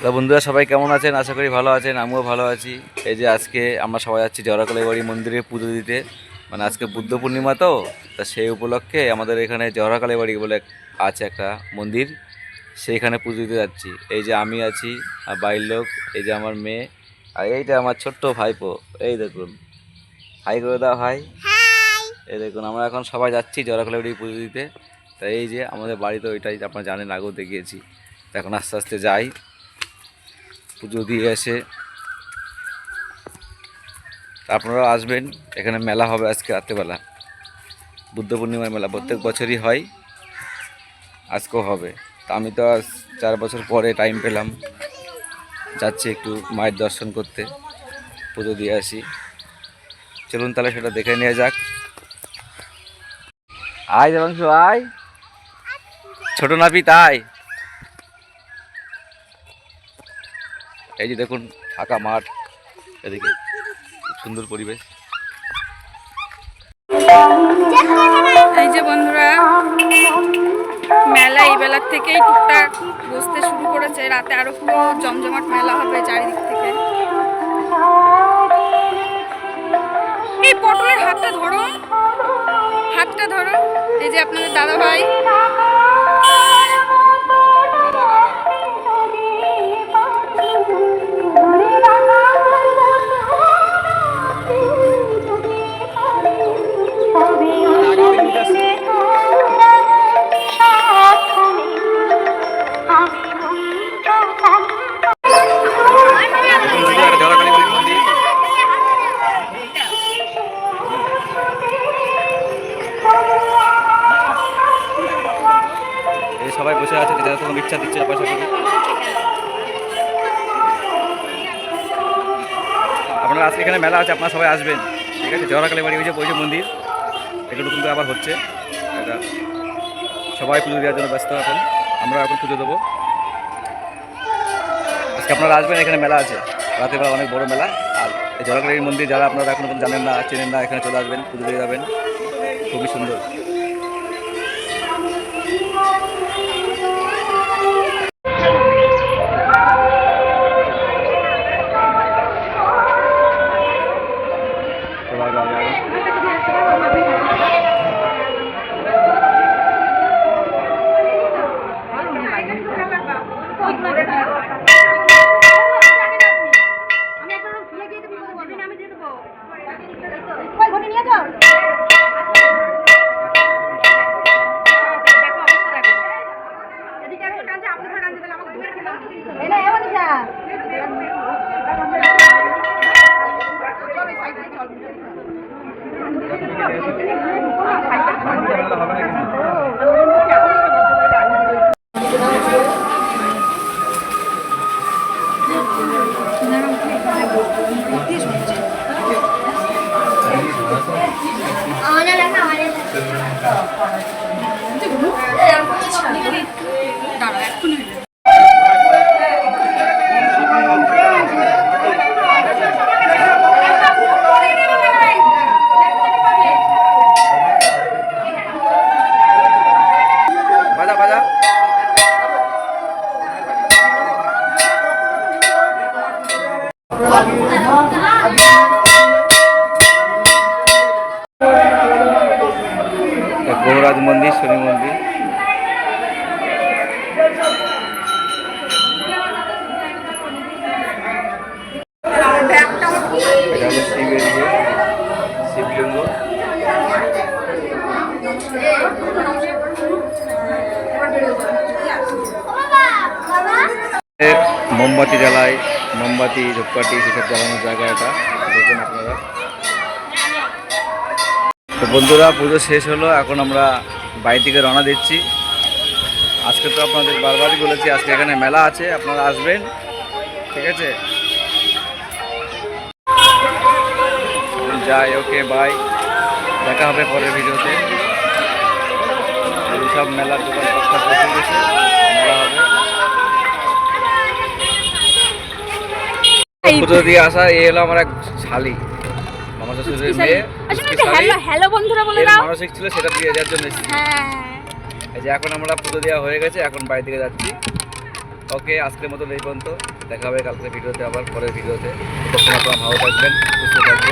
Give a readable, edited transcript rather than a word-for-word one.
তো বন্ধুরা সবাই কেমন আছেন? আশা করি ভালো আছেন, আমিও ভালো আছি। এই যে আজকে আমরা সবাই যাচ্ছি জহরাকালী বাড়ি মন্দিরে পুজো দিতে। মানে আজকে বুদ্ধ পূর্ণিমা তো, তা সেই উপলক্ষে আমাদের এখানে জহরাকালী বাড়ি বলে আছে একটা মন্দির, সেইখানে পুজো দিতে যাচ্ছি। এই যে আমি আছি আর বাড়ির লোক, এই যে আমার মেয়ে, আর এইটা আমার ছোট্ট ভাইপো। এই দেখুন, হাই করে দাও, হাই। এই দেখুন আমরা এখন সবাই যাচ্ছি জহরাকালী বাড়ি পুজো দিতে। তাই এই যে আমাদের বাড়ি তো ওইটাই, আপনারা জানেন, আগেও দেখিয়েছি। তো এখন আস্তে আস্তে যাই, পুজো দিয়ে এসে আপনারাও আসবেন। এখানে মেলা হবে আজকে রাত্রেবেলা, বুদ্ধ পূর্ণিমার মেলা প্রত্যেক বছরই হয়, আজকেও হবে। তা আমি তো আজ 4 বছর পরে টাইম পেলাম, যাচ্ছি একটু মায়ের দর্শন করতে, পুজো দিয়ে আসি। চলুন তাহলে সেটা দেখে নিয়ে যাক। আয় দেবাংশু আয়, ছোট নাপি তাই। এই যে দেখুন ফাঁকা মাঠ, এদিকে সুন্দর পরিবেশ। এই যে বন্ধুরা, মেলা এই বেলার থেকেই টুকটাক বসতে শুরু করেছে। রাতে আরো পুরো জমজমাট মেলা হবে চারিদিক থেকে। এই পটলের হাতটা ধরো, হাতটা ধরো। এই যে আপনাদের দাদা ভাই। সবাই বসে আছে, যারা তখন ইচ্ছা দিচ্ছে পয়সা করে। আপনারা আজকে এখানে মেলা আছে, আপনারা সবাই আসবেন, ঠিক আছে? জহরাকালী বাড়ি ওই যে মন্দির, এটা নতুন করে আবার হচ্ছে। এটা সবাই পুজো দেওয়ার জন্য ব্যস্ত এখন, আমরা এখন পুজো দেবো। আজকে আপনারা আসবেন, এখানে মেলা আছে রাতেরবেলা, অনেক বড় মেলা। আর এই জহরাকালী মন্দির যারা আপনারা এখন জানেন না, চেনেন না, এখানে চলে আসবেন, পুজো দিয়ে যাবেন, খুবই সুন্দর। গৌরাজ মন্দির, শনি মন্দির। এটা হলো শিবের শিবলিঙ্গ। মোমবাতি জ্বালায়, মোমবাতি, ধূপকাঠি সেসব জ্বালানোর জায়গা এটা, দেখুন আপনারা। তো বন্ধুরা, পুজো শেষ হলো, এখন আমরা বাড়ি থেকে রওনা দিচ্ছি। আজকে তো আপনাদের বারবারই বলেছি আজকে এখানে মেলা আছে, আপনারা আসবেন, ঠিক আছে? যাই, ওকে, বাই, দেখা হবে পরের ভিডিওতে। সব মেলার দোকান বসে গেছে, মেলা হবে। পুজো দিয়ে আসা, এই হলো আমার এক শালি, আমার শ্বশুরের মেয়ে। হ্যালো বন্ধুরা বলে দাও। মানসিক ছিল, সেটা দিয়ে দেওয়ার জন্য। হ্যাঁ, এই যে এখন আমরা পুজো দেওয়া হয়ে গেছে, এখন বাড়ি থেকে যাচ্ছি। ওকে, আজকের মতো এই পর্যন্ত। দেখা হবে কালকে ভিডিওতে, আবার পরের ভিডিওতে। ততক্ষণ আপনারা ভালো থাকবেন, সুস্থ থাকবেন।